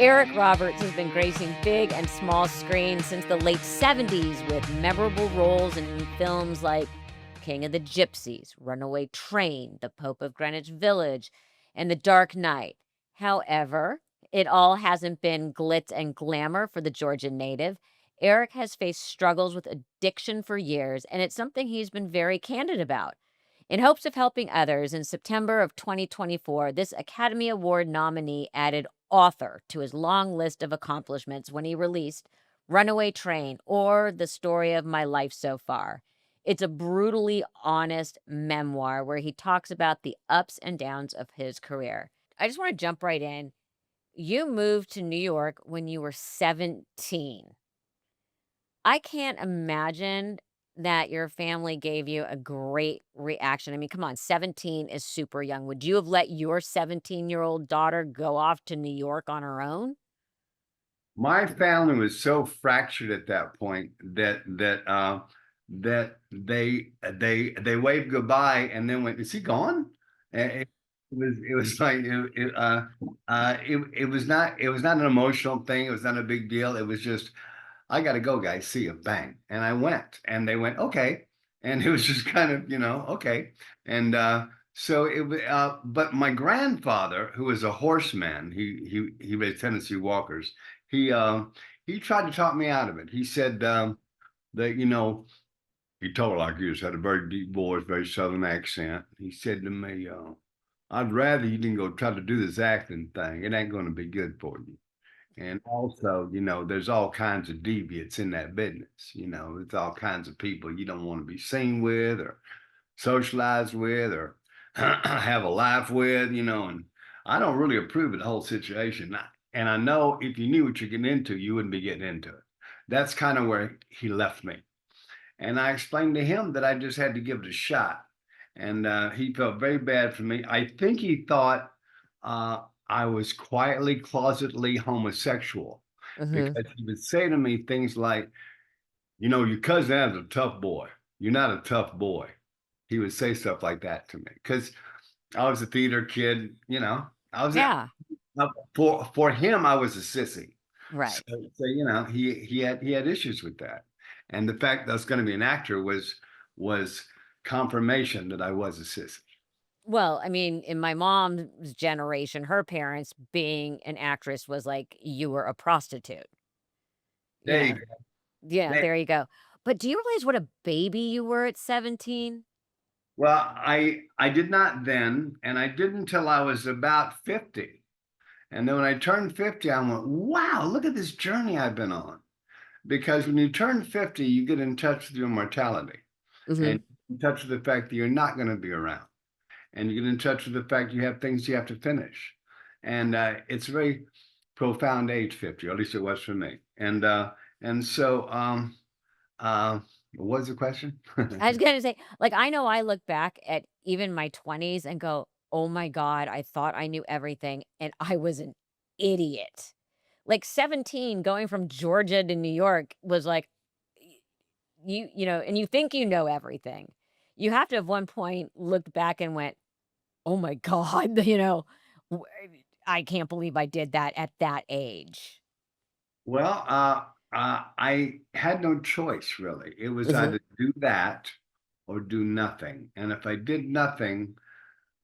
Eric Roberts has been gracing big and small screens since the late 70s with memorable roles in films like King of the Gypsies, Runaway Train, The Pope of Greenwich Village, and The Dark Knight. However, it all hasn't been glitz and glamour for the Georgian native. Eric has faced struggles with addiction for years, and it's something he's been very candid about. In hopes of helping others, in September of 2024, this Academy Award nominee added author to his long list of accomplishments when he released Runaway Train, or The Story of My Life So Far. It's a brutally honest memoir where he talks about the ups and downs of his career. I just want to jump right in. You moved to New York when you were 17. I can't imagine that your family gave you a great reaction. I mean, come on, 17 is super young. Would you have let your 17-year-old daughter go off to New York on her own? My family was so fractured at that point that they waved goodbye and then went, "Is he gone?" And it was like it was not an emotional thing. It was not a big deal. It was just, I got to go, guys. See you, bang. And I went, and they went, okay. And it was just kind of, okay. And so it was, but my grandfather, who was a horseman, he raised Tennessee Walkers. He uh, he tried to talk me out of it. He said that he told like he just had a very deep voice, very southern accent. He said to me, "I'd rather you didn't go try to do this acting thing. It ain't going to be good for you." And also, there's all kinds of deviants in that business. It's all kinds of people you don't want to be seen with or socialize with or have a life with, and I don't really approve of the whole situation. And I know if you knew what you're getting into, you wouldn't be getting into it. That's kind of where he left me. And I explained to him that I just had to give it a shot. And he felt very bad for me. I think he thought I was quietly, closetedly homosexual Mhm. because he would say to me things like, your cousin Adam's a tough boy. You're not a tough boy. He would say stuff like that to me because I was a theater kid. I was Yeah, for him. I was a sissy. So, right. he had issues with that, and the fact that I was going to be an actor was confirmation that I was a sissy. Well, I mean, in my mom's generation, her parents being an actress was like you were a prostitute, you There you know? go. Yeah, There- there you go. But do you realize what a baby you were at 17? Well, I did not then, and I didn't until I was about 50. And then when I turned 50, I went, wow, look at this journey I've been on. Because when you turn 50, you get in touch with your mortality and Mhm. in touch with the fact that you're not going to be around. And you get in touch with the fact you have things you have to finish. And it's a very profound age, 50, or at least it was for me. And so uh, what was the question? I was gonna say, like, I know I look back at even my 20s and go, "Oh my god, I thought I knew everything, and I was an idiot." Like, 17 going from Georgia to New York was like, y and you think you know everything. You have to, at one point, looked back and went, "Oh my god," "W I can't believe I did that at that age." Well, I had no choice really. It was Mhm. either do that or do nothing. And if I did nothing,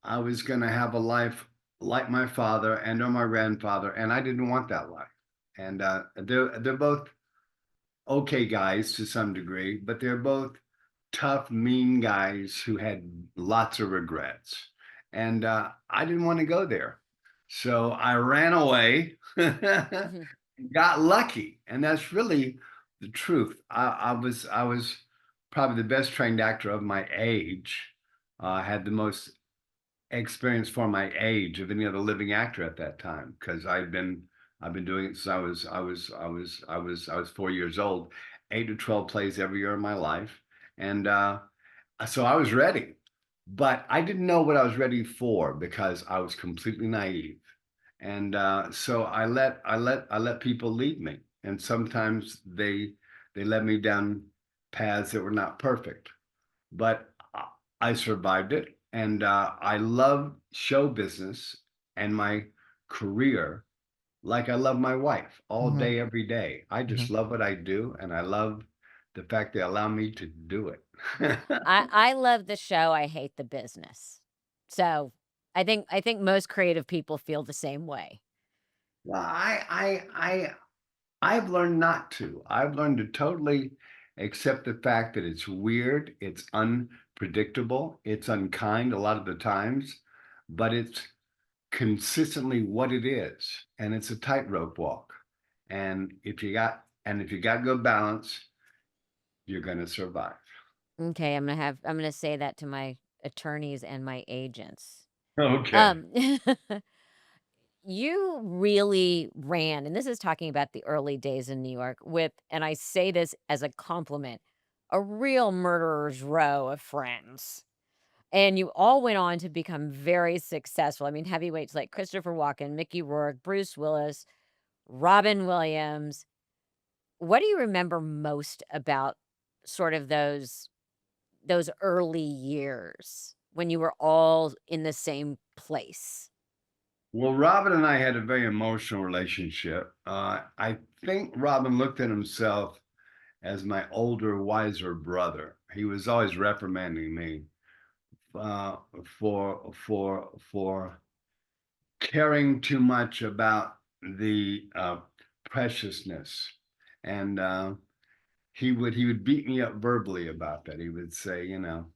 I was going to have a life like my father and or my grandfather, and I didn't want that life. And they're both okay guys to some degree, but they're both tough, mean guys who had lots of regrets. And I didn't want to go there. So I ran away, Mhm. got lucky. And that's really the truth. I was probably the best trained actor of my age. Had the most experience for my age of any other living actor at that time because I've been doing it since I was 4 years old, 8 to 12 plays every year of my life, and so I was ready, but I didn't know what I was ready for because I was completely naive, and so I let people lead me, and sometimes they led me down paths that were not perfect, but I survived it. And I love show business and my career like I love my wife all Mhm, day, every day. I just mhm. love what I do, and I love the fact they allow me to do it. I love the show, I hate the business. So, I think most creative people feel the same way. Well, I've learned not to. I've learned to totally accept the fact that it's weird, it's unpredictable, it's unkind a lot of the times, but it's consistently what it is, and it's a tightrope walk. And if you got good balance, you're going to survive. Okay, I'm gonna say that to my attorneys and my agents. Okay. Um, you really ran, and this is talking about the early days in New York with, and I say this as a compliment, a real murderer's row of friends. And you all went on to become very successful. I mean, heavyweights like Christopher Walken, Mickey Rourke, Bruce Willis, Robin Williams. What do you remember most about sort of those early years when you were all in the same place? Well, Robin and I had a very emotional relationship. I think Robin looked at himself as my older, wiser brother. He was always reprimanding me uh, for caring too much about the preciousness, and he would beat me up verbally about that. He would say, you know,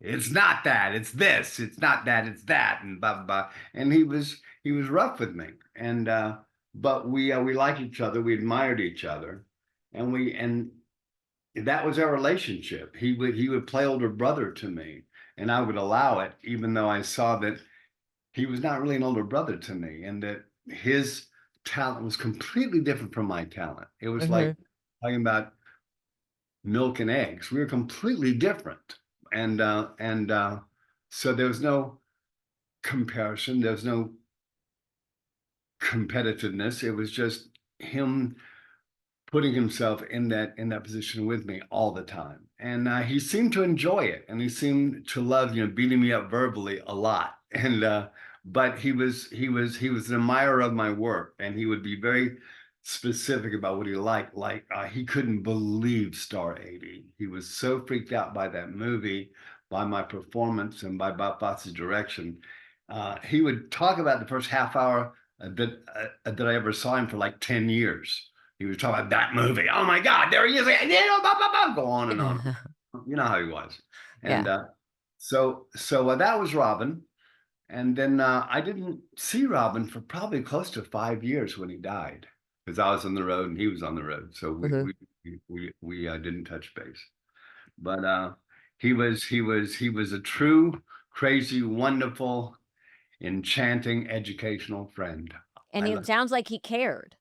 it's not that, it's this, it's not that, it's that, and blah blah blah. And he was rough with me, and but we liked each other, we admired each other, and that was our relationship. He would play older brother to me, and I would allow it, even though I saw that he was not really an older brother to me, and that his talent was completely different from my talent. It was like Mhm. talking about milk and eggs. We were completely different, and so there was no comparison. There was no competitiveness. It was just him putting himself in that position with me all the time, and he seemed to enjoy it, and he seemed to love beating me up verbally a lot, and but he was an admirer of my work, and he would be very specific about what he liked. Like he couldn't believe Star 80. He was so freaked out by that movie, by my performance, and by Bob Fosse's direction. He would talk about the first half hour that I ever saw him for like 10 years. He was talking about that movie. Oh my God, there he is. Go on and on. You know how he was. And Yeah. so that was Robin. And then I didn't see Robin for probably close to 5 years when he died, because I was on the road and he was on the road. So we Mhm. we we didn't touch base. But he was a true, crazy, wonderful, enchanting, educational friend. And I it love. sounds like he cared.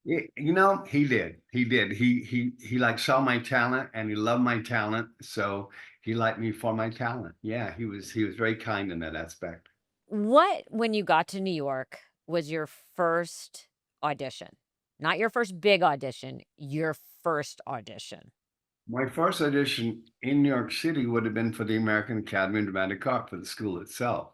He did. He did. He like saw my talent and he loved my talent. So he liked me for my talent. Yeah, he was very kind in that aspect. What, when you got to New York, was your first audition? Not your first big audition, your first audition. My first audition in New York City would have been for the American Academy of Dramatic Art for the school itself.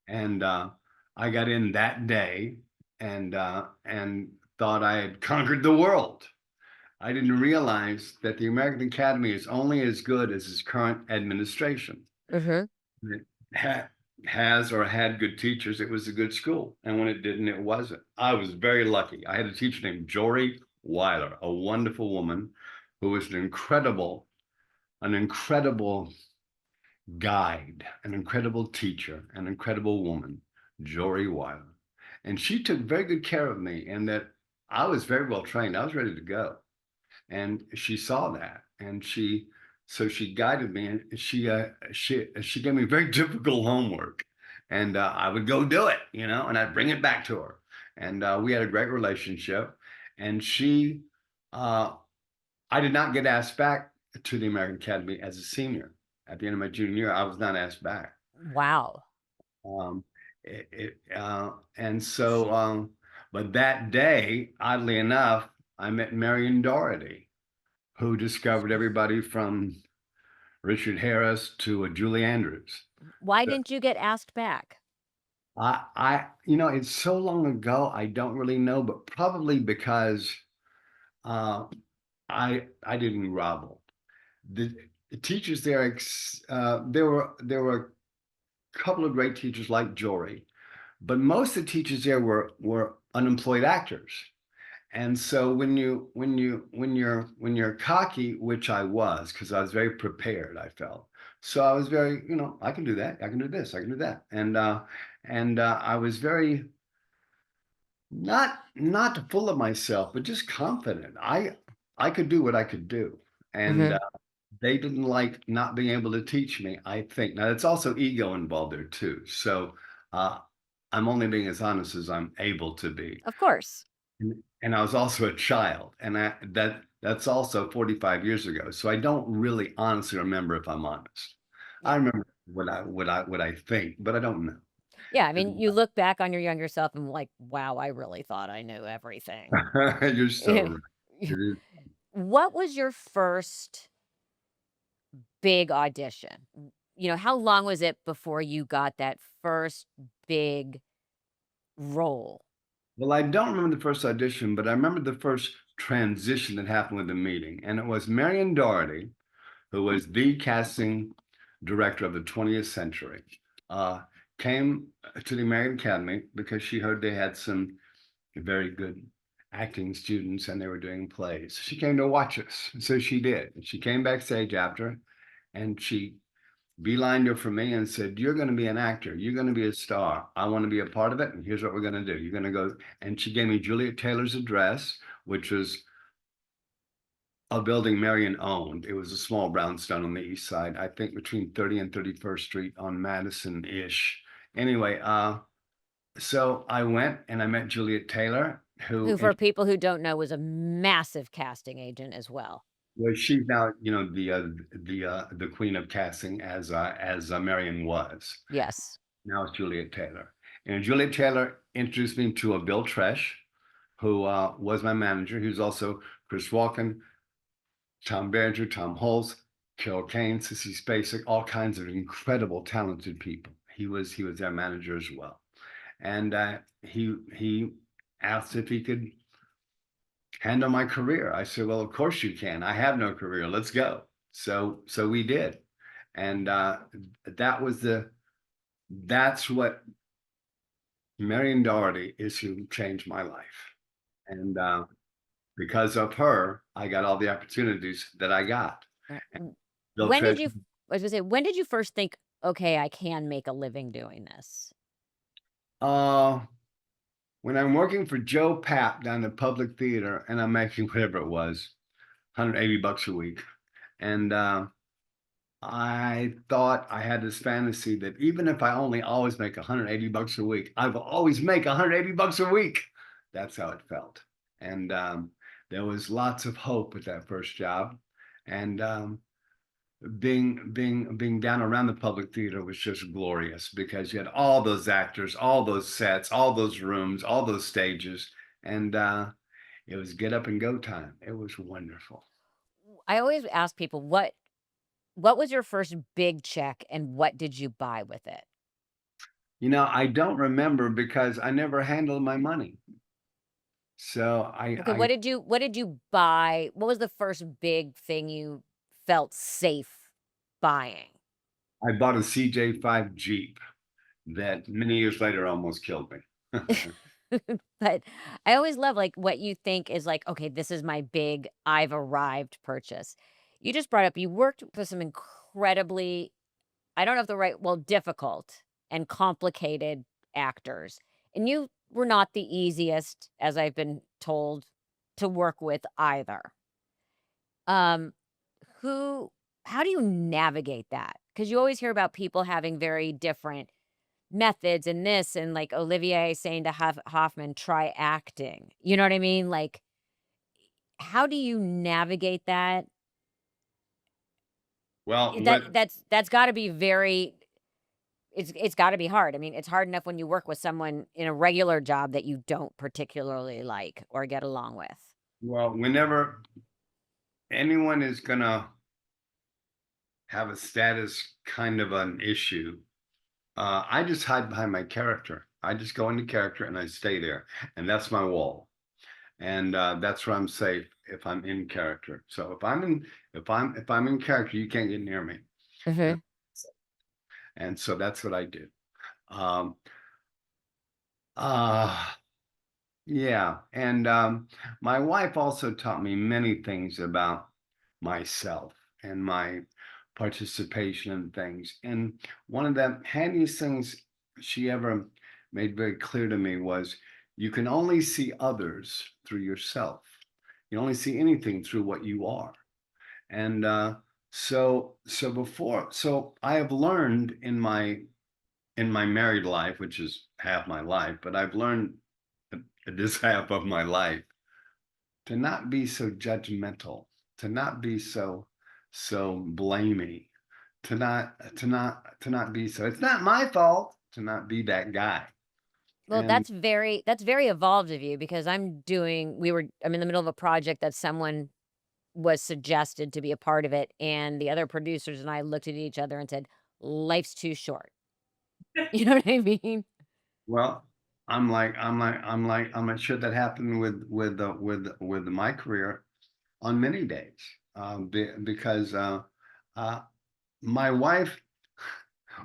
And I got in that day and thought I had conquered the world. I didn't realize that the American Academy is only as good as its current administration. Mhm. It ha- has or had good teachers, it was a good school. And when it didn't, it wasn't. I was very lucky. I had a teacher named Jory Weiler, a wonderful woman who was an incredible guide, an incredible teacher, an incredible woman, Jory Weiler. And she took very good care of me, and that I was very well trained. I was ready to go. And she saw that, and she guided me, and she gave me very difficult homework, and I would go do it, and I'd bring it back to her, and we had a great relationship. And uh, I did not get asked back to the American Academy as a senior. At the end of my junior year, I was not asked back. Wow. Um, and so, but that day, oddly enough, I met Marion Doherty, who discovered everybody from Richard Harris to Julie Andrews. Why So didn't you get asked back? It's so long ago, I don't really know, but probably because uh, I didn't grovel. The, the teachers there, there were a couple of great teachers like Jory, but most of the teachers there were unemployed actors. And so when you're cocky, which I was, because I was very prepared, I felt. So I was very, I can do that, I can do this, I can do that. And I was very not full of myself, but just confident. I could do what I could do. And Hmm. they didn't like not being able to teach me, I think. Now it's also ego involved there too. So uh I'm only being as honest as I'm able to be. Of course. And I was also a child, and that's also 45 years ago. So I don't really honestly remember, if I'm honest. I Yeah. remember what I think, but I don't know. Yeah, I mean, you look back on your younger self and like, wow, I really thought I knew everything. You're so right. It is. What was your first big audition? How long was it before you got that first big role? Well, I don't remember the first audition, but I remember the first transition that happened with the meeting. And it was Marion Doherty, who was the casting director of the 20th century, uh, came to the American Academy because she heard they had some very good acting students and they were doing plays. She came to watch us. So she did. She came backstage after and she beelined her for me and said, "You're going to be an actor. You're going to be a star. I want to be a part of it. And here's what we're going to do. You're going to go." And she gave me Juliet Taylor's address, which was a building Marion owned. It was a small brownstone on the east side, I think between 30 and 31st Street on Madison-ish. Anyway, so I went and I met Juliet Taylor, who Who, for people who don't know, was a massive casting agent as well. she's now, the queen of casting as Marion was. Yes. Now it's Juliet Taylor. And Juliet Taylor introduced me to a Bill Tresh, who was my manager. He was also Chris Walken, Tom Berenger, Tom Hulse, Carol Kane, Sissy Spacek, all kinds of incredible, talented people. He was their manager as well. And he asked if he could handle my career. I said, "Well, of course you can. I have no career. Let's go." So we did. And that was that's what Marion Doherty is who changed my life. And because of her, I got all the opportunities that I got. Right. And Bill When did Trish, you I was gonna say, when did you first think, "Okay, I can make a living doing this?" uh, when I'm working for Joe Papp down the public theater and I'm making whatever it was, $180 a week. And I thought I had this fantasy that even if I only always make $180 a week, I will always make $180 a week. That's how it felt. And there was lots of hope with that first job. And being down around the public theater was just glorious because you had all those actors, all those sets, all those rooms, all those stages, and it was get up and go time. It was wonderful. I always ask people, what was your first big check and what did you buy with it? I don't remember because I never handled my money. So Okay, what did you buy? What was the first big thing you felt safe buying? I bought a CJ5 Jeep that many years later almost killed me. But I always love, like, what you think is like, "Okay, this is my big I've arrived purchase." You just brought up you worked with some incredibly, I don't know if the right, well, difficult and complicated actors, and you were not the easiest, as I've been told, to work with either. Um, who how do you navigate that? Because you always hear about people having very different methods and this and, like, Olivier saying to Hoffman, "Try acting." You know what I mean? Like, how do you navigate that? Well, That's gotta be very, it's gotta be hard. I mean, it's hard enough when you work with someone in a regular job that you don't particularly like or get along with. whenever anyone is gonna have a status kind of an issue, I just hide behind my character. I just go into character and I stay there, and that's my wall. And that's where I'm safe if I'm in character. So if I'm in character, you can't get near me. And, Hmm. and so that's what I do. Um, uh, yeah, and my wife also taught me many things about myself and my participation in things. And one of the handiest things she ever made very clear to me was you can only see others through yourself. You only see anything through what you are. And so I have learned in my married life, which is half my life, but I've learned this half of my life to not be so judgmental, to not be so blamey, to not be so it's not my fault, to not be that guy. Well, And that's very evolved of you because I'm in the middle of a project that someone was suggested to be a part of it, and the other producers and I looked at each other and said, "Life's too short." You know what I mean? well, I'm not sure that happened with my career on many days, because uh, my wife,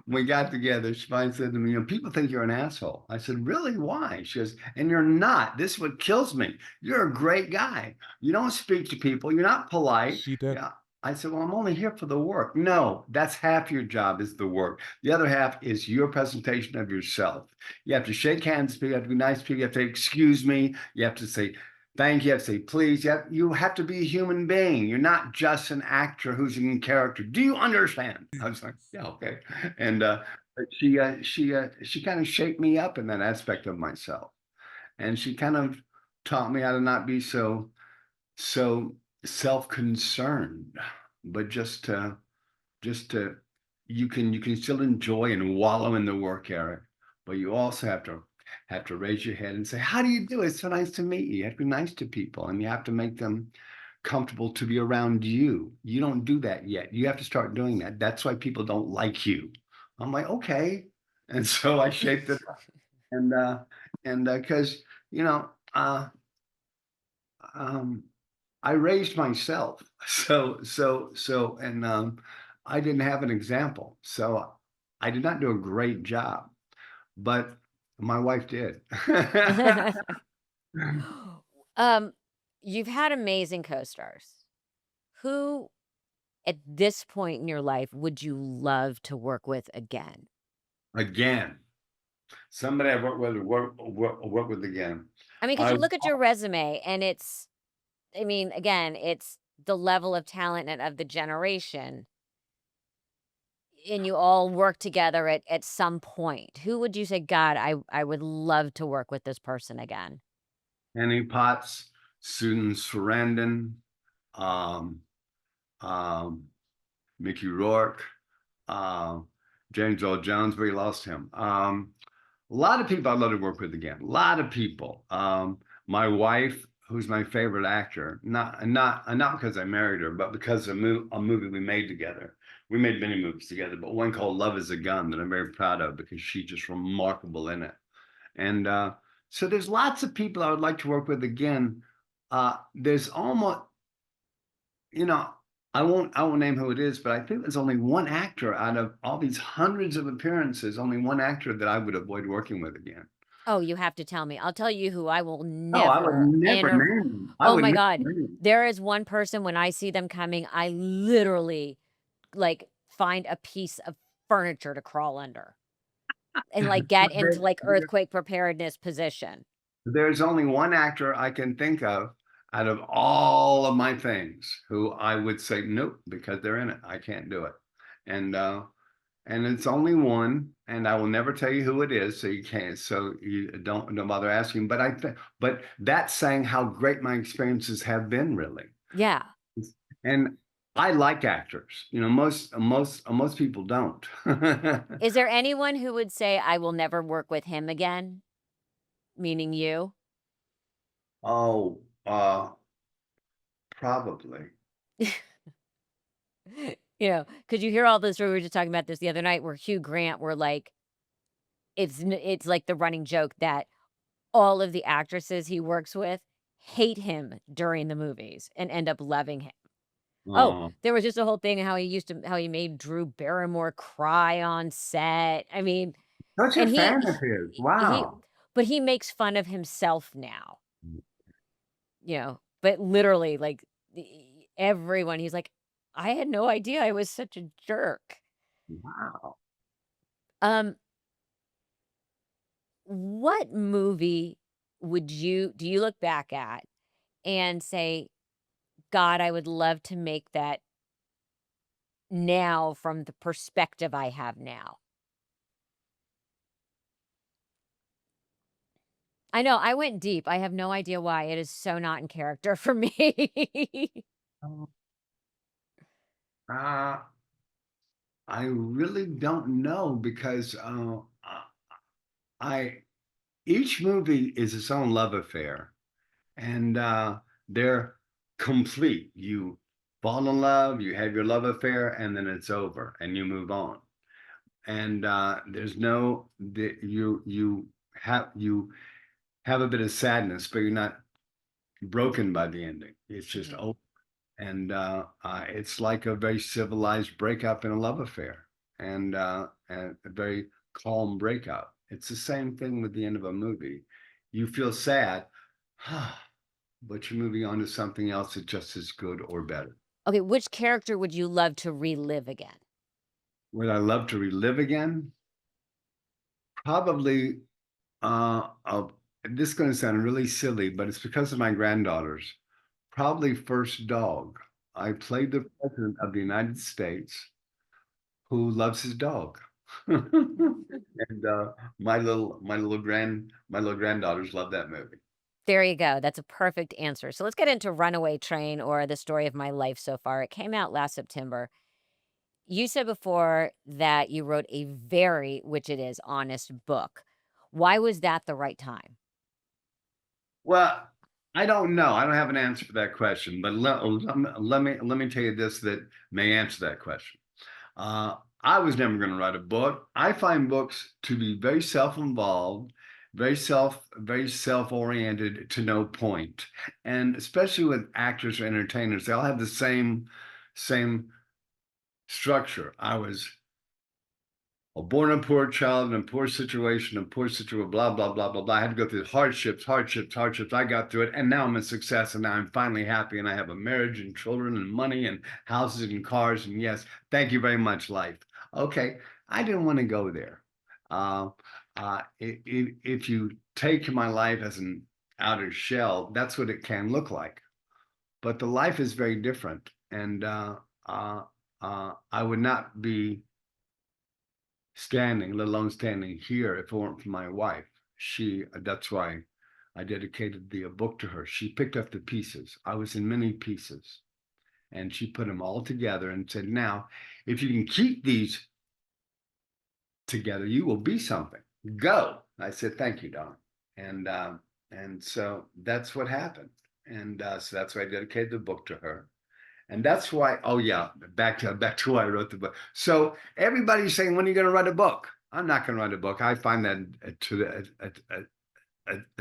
we got together, she finally said to me, people think you're an asshole. I said, really? Why? She goes, and you're not. This is what kills me. You're a great guy. You don't speak to people. You're not polite. She did. Yeah. I said, well, I'm only here for the work. No, that's half your job is the work. The other half is your presentation of yourself. You have to shake hands, you have to be nice to people, you have to say, excuse me, you have to say, thank you, have to say, please. You have to be a human being. You're not just an actor who's in character. Do you understand? I was like, yeah, okay. And but she kind of shaped me up in that aspect of myself, and she kind of taught me how to not be so self-concerned, but just to you can still enjoy and wallow in the work, Eric, but you also have to raise your head and say, how do you do it? It's so nice to meet you. You have to be nice to people, and you have to make them comfortable to be around you. You don't do that yet. You have to start doing that. That's why people don't like you. I'm like, okay. And so I shaped it up. And because you know, um, I raised myself. And I didn't have an example. So I did not do a great job, but my wife did. Um, you've had amazing co-stars. Who, at this point in your life, would you love to work with again? Again, somebody I work with again. I mean, because I you look at your resume and I mean, again, it's the level of talent and of the generation, and you all work together at some point. Who would you say, God, I would love to work with this person again? Annie Potts, Susan Sarandon, um, um, Mickey Rourke, um, James Earl Jones, we lost him. A lot of people I'd love to work with again. A lot of people. My wife, who's my favorite actor, not because I married her, but because a movie we made together. We made many movies together, but one called Love Is a Gun that I'm very proud of because she's just remarkable in it. And so there's lots of people I would like to work with again. There's almost, you know, I won't name who it is, but I think there's only one actor out of all these hundreds of appearances, only one actor that I would avoid working with again. Oh, you have to tell me. I'll tell you who I will Oh, I would never never inter name him. I Oh would my never god. name him. There is one person when I see them coming, I literally, like, find a piece of furniture to crawl under and, like, But get into, like, earthquake preparedness position. there's only one actor I can think of out of all of my things who I would say nope because they're in it. I can't do it. And and it's only one, and I will never tell you who it is, so you can't, so you don't bother asking. But I think, but that's saying how great my experiences have been, really. Yeah. And I like actors. Most people don't. Is there anyone who would say, "I will never work with him again," meaning you? Oh, probably. You know, because you hear all this we were just talking about this the other night where Hugh Grant were like it's like the running joke that all of the actresses he works with hate him during the movies and end up loving him. Oh, Oh, there was just a whole thing how he made Drew Barrymore cry on set. I mean, such a and fan of his. he Wow. but he makes fun of himself now, but literally, like, everyone, he's like, "I had no idea I was such a jerk." Wow. Um, what movie do you look back at and say, "God, I would love to make that now from the perspective I have now." I know, I went deep. I have no idea why. It is so not in character for me. Oh, uh, I really don't know because I each movie is its own love affair, and they're complete. You fall in love, you have your love affair, and then it's over, and you move on. And there's no you have a bit of sadness, but you're not broken by the ending. It's just Mhm. over. And it's like a very civilized breakup in a love affair, and a very calm breakup. It's the same thing with the end of a movie. You feel sad, but you're moving on to something else that's just as good or better. Okay, which character would you love to relive again? Would I love to relive again? Probably. This is going to sound really silly, but it's because of my granddaughters. Probably first dog. I played the president of the United States who loves his dog. And my little granddaughters love that movie. There you go. That's a perfect answer. So let's get into Runaway Train or the story of my life so far. It came out last September. You said before that you wrote a very, which it is, honest book. Why was that the right time? Well, I don't know. I don't have an answer for that question, but let me tell you this that may answer that question. I was never going to write a book. I find books to be very self-involved, very self-oriented to no point. And especially with actors or entertainers, they all have the same structure. I was born a poor child in a poor situation, blah, blah, blah, blah, blah. I had to go through hardships, hardships, hardships. I got through it. And now I'm a success. And now I'm finally happy. And I have a marriage and children and money and houses and cars. And yes, thank you very much, life. Okay. I didn't want to go there. Uh, if you take my life as an outer shell, that's what it can look like. But the life is very different. And I would not be standing, let alone standing here, if it weren't for my wife. That's why I dedicated the book to her. She picked up the pieces. I was in many pieces, and she put them all together and said, "Now, if you can keep these together, you will be something. Go." I said, "Thank you, Don." And so that's what happened. And so that's why I dedicated the book to her. And that's why, oh yeah, back to why I wrote the book. So everybody's saying, when are you going to write a book? I'm not going to write a book. I find that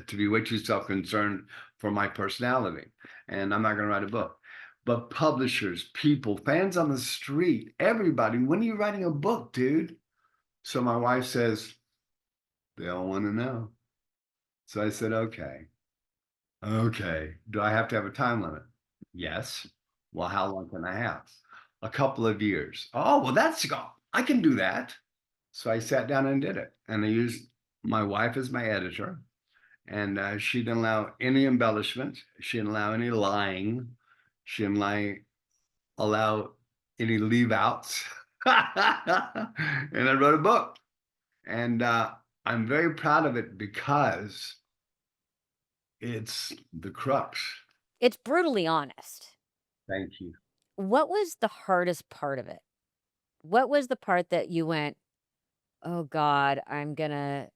to be way too self-concerned for my personality, and I'm not going to write a book. But publishers, people, fans on the street, everybody, when are you writing a book, dude? So my wife says, they all want to know. So I said, okay. Okay. Do I have to have a time limit? Yes. Well, how long can I have? A couple of years. Oh, well, I can do that. So I sat down and did it. And I used my wife as my editor. And she didn't allow any embellishment. She didn't allow any lying. She didn't allow any leave outs. And I wrote a book. And I'm very proud of it because it's the crux. It's brutally honest. Thank you. What was the hardest part of it? What was the part that you went, "Oh god, I'm gonna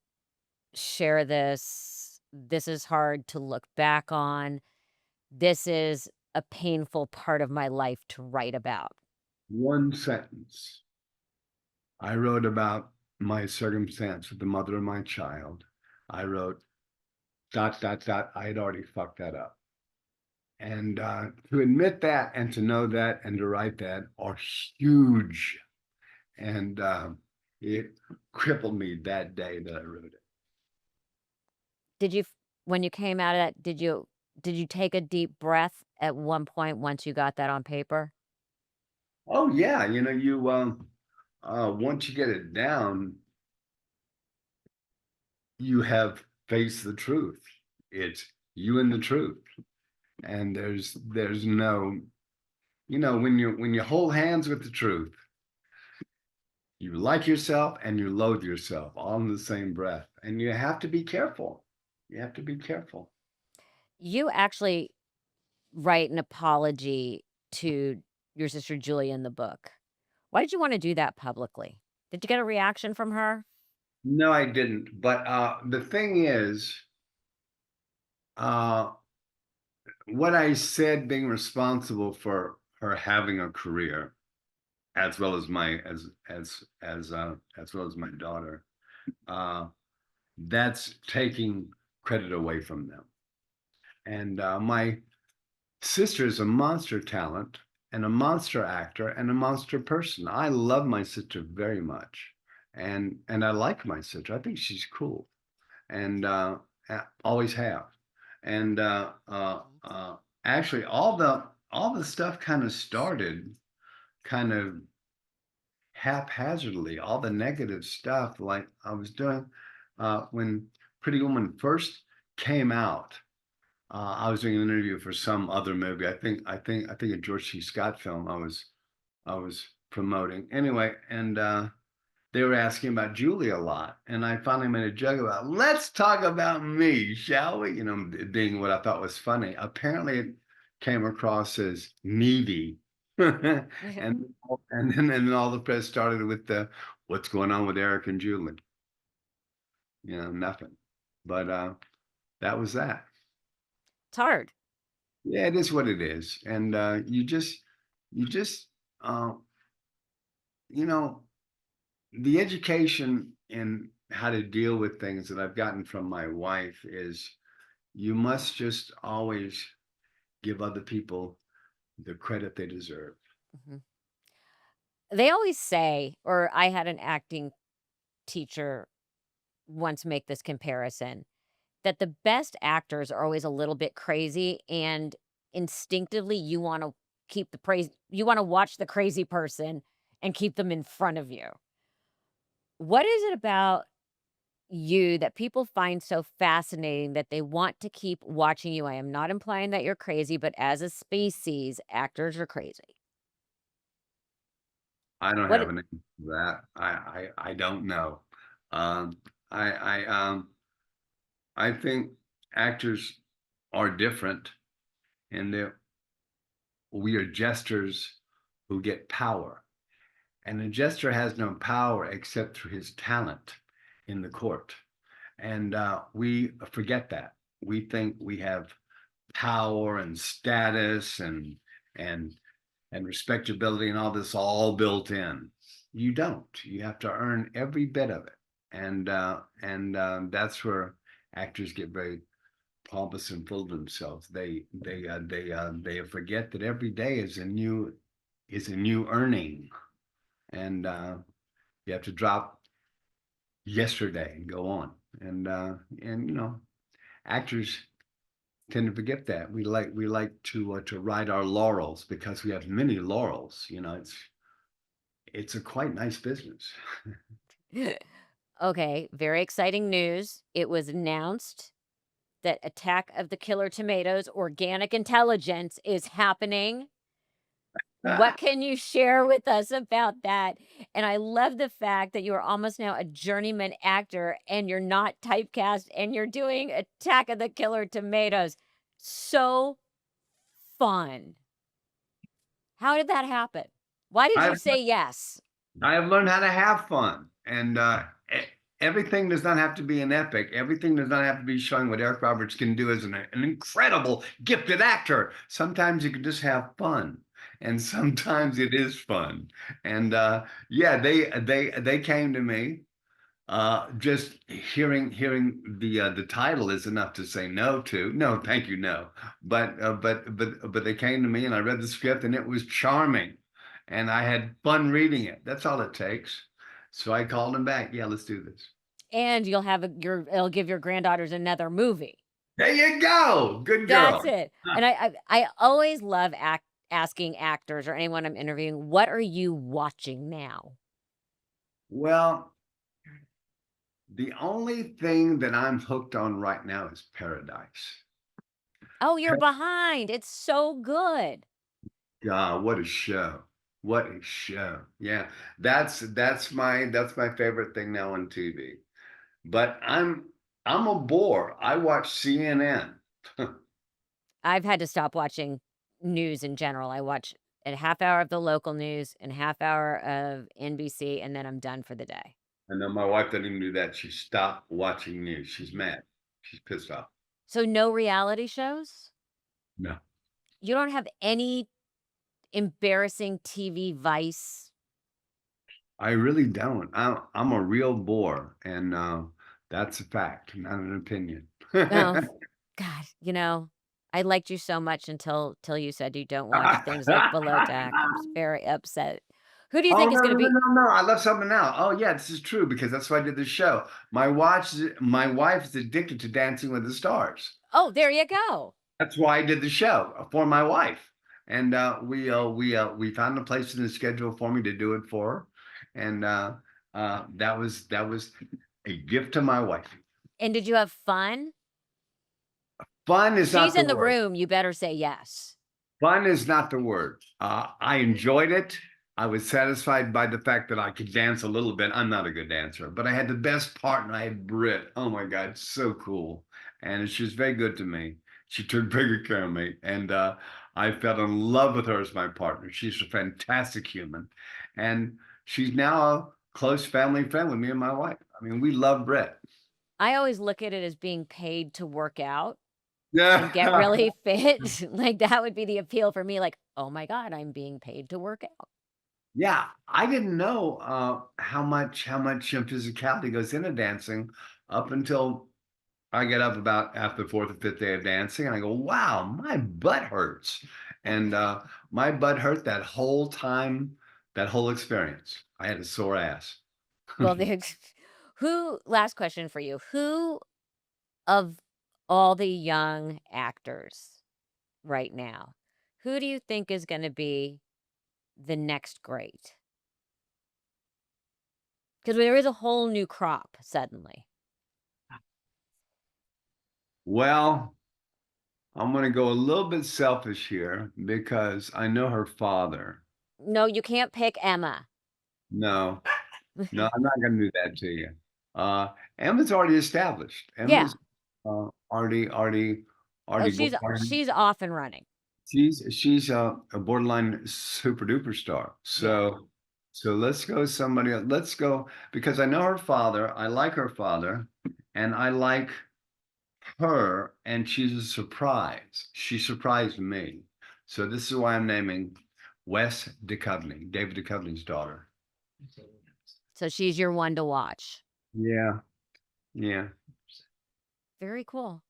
share this. This is hard to look back on. This is a painful part of my life to write about." One sentence. I wrote about my circumstance with the mother of my child, I wrote dot, dot, dot. I had already fucked that up. And to admit that and to know that and to write that are huge. And it crippled me that day that I wrote it. Did you when you came out of that, did you take a deep breath at one point once you got that on paper? Oh yeah, you once you get it down, you have faced the truth. It's you and the truth. And there's no, when you hold hands with the truth, you like yourself and you loathe yourself all in the same breath. And you have to be careful. You have to be careful. You actually write an apology to your sister Julia in the book. Why did you wanna do that publicly? Did you get a reaction from her? No, I didn't. But the thing is, uh, what I said being responsible for her having a career, as well as my as well as my daughter, uh, that's taking credit away from them. And my sister is a monster talent and a monster actor and a monster person. I love my sister very much, and I like my sister. I think she's cool, and always have. And actually, all the stuff kind of started kind of haphazardly. All the negative stuff, like I was doing when Pretty Woman first came out. I was doing an interview for some other movie. I think a George C. Scott film I was promoting. Anyway, and they were asking about Julie a lot. And I finally made a joke about, let's talk about me, shall we? Being what I thought was funny. Apparently it came across as needy. and then all the press started with the what's going on with Eric and Julie. Nothing. But that was that. It's hard. Yeah, it is what it is. And you just uh, you know, the education in how to deal with things that I've gotten from my wife is you must just always give other people the credit they deserve. Mhm. They always say, or I had an acting teacher once make this comparison, that the best actors are always a little bit crazy, and instinctively you wanna watch the crazy person and keep them in front of you. What is it about you that people find so fascinating that they want to keep watching you? I am not implying that you're crazy, but as a species, actors are crazy. I don't What have an answer for that. I don't know. Um, I think actors are different and that we are jesters who get power. And a jester has no power except through his talent in the court. And we forget that. We think we have power and status and and respectability and all this all built in. You don't. You have to earn every bit of it. And that's where actors get very pompous and full of themselves. They forget that every day is a new earning, and you have to drop yesterday and go on. And actors tend to forget that. We like to ride our laurels because we have many laurels. It's a quite nice business. Okay, very exciting news. It was announced that Attack of the Killer Tomatoes Organic Intelligence is happening. What can you share with us about that? And I love the fact that you are almost now a journeyman actor and you're not typecast and you're doing Attack of the Killer Tomatoes. So fun. How did that happen? Why did you I've say yes? I have learned how to have fun, and everything does not have to be an epic. Everything does not have to be showing what Eric Roberts can do as an incredible, gifted actor. Sometimes you can just have fun, and sometimes it is fun. And yeah, they came to me Just hearing the title is enough to say no to. No, thank you, no. But they came to me and I read the script and it was charming, and I had fun reading it. That's all it takes. So I called them back. Yeah, let's do this. And you'll have it'll give your granddaughters another movie. There you go. Good girl. That's it. And I always love asking actors or anyone I'm interviewing, what are you watching now? Well, the only thing that I'm hooked on right now is Paradise. Oh, you're behind. It's so good. God, what a show. What a show. Yeah. That's my favorite thing now on TV. But I'm a bore. I watch CNN. I've had to stop watching news in general. I watch a half hour of the local news and a half hour of NBC, and then I'm done for the day. I know my wife doesn't even do that. She stopped watching news. She's mad. She's pissed off. So no reality shows? No. You don't have any embarrassing TV vice? I really don't. I'm a real bore, and that's a fact, not an opinion. Oh, God, I liked you so much until you said you don't watch things like Below Deck. I'm just very upset. Who do you Oh, think is no, gonna no, no, be no, no. I love something now. Oh, yeah, this is true because that's why I did the show. My wife is addicted to Dancing with the Stars. Oh, there you go. That's why I did the show for my wife. And we found a place in the schedule for me to do it for her. And that was a gift to my wife. And did you have fun? Fun is not She's the in the word. room, you better say yes. Fun is not the word. I enjoyed it. I was satisfied by the fact that I could dance a little bit. I'm not a good dancer, but I had the best partner. I had Britt. Oh my God, so cool. And she was very good to me. She took very good care of me. And I fell in love with her as my partner. She's a fantastic human. And she's now a close family friend with me and my wife. I mean, we love Britt. I always look at it as being paid to work out and get Yeah. really fit. Like, that would be the appeal for me, like, "Oh my god, I'm being paid to work out." Yeah, I didn't know how much physicality goes into dancing up until I get up about after the fourth or fifth day of dancing, and I go, "Wow, my butt hurts," and my butt hurt that whole time, that whole experience. I had a sore ass. Well, the last question for you, who of all the young actors right now, who do you think is gonna be the next great? Because there is a whole new crop suddenly. Well, I'm going to go a little bit selfish here because I know her father. No, you can't pick Emma. No, no, I'm not going to do that to you. Uh, Emma's already established. Yeah. Emma's already Oh, born. she's off and running. She's a borderline super duper star. So let's go somebody else. Let's go because I know her father. I like her father, and I like her, and she's a surprise. She surprised me. So this is why I'm naming Wes DeCudley, David DeCudley's daughter. So she's your one to watch. Yeah, yeah. Very cool.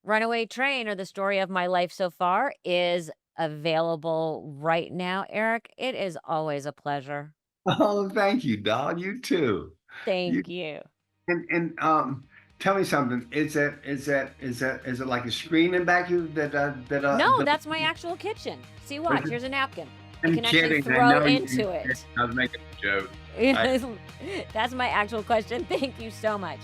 Runaway Train, or the story of my life so far, is available right now. Eric, it is always a pleasure. Oh, thank you, dog. You too. You Thank you. and tell me something. Is it like a screen in back you No, that that's my actual kitchen. See, watch. Here's a napkin. I I'm can actually kidding. I throw know you- into it. I was making a joke. That's my actual question. Thank you so much.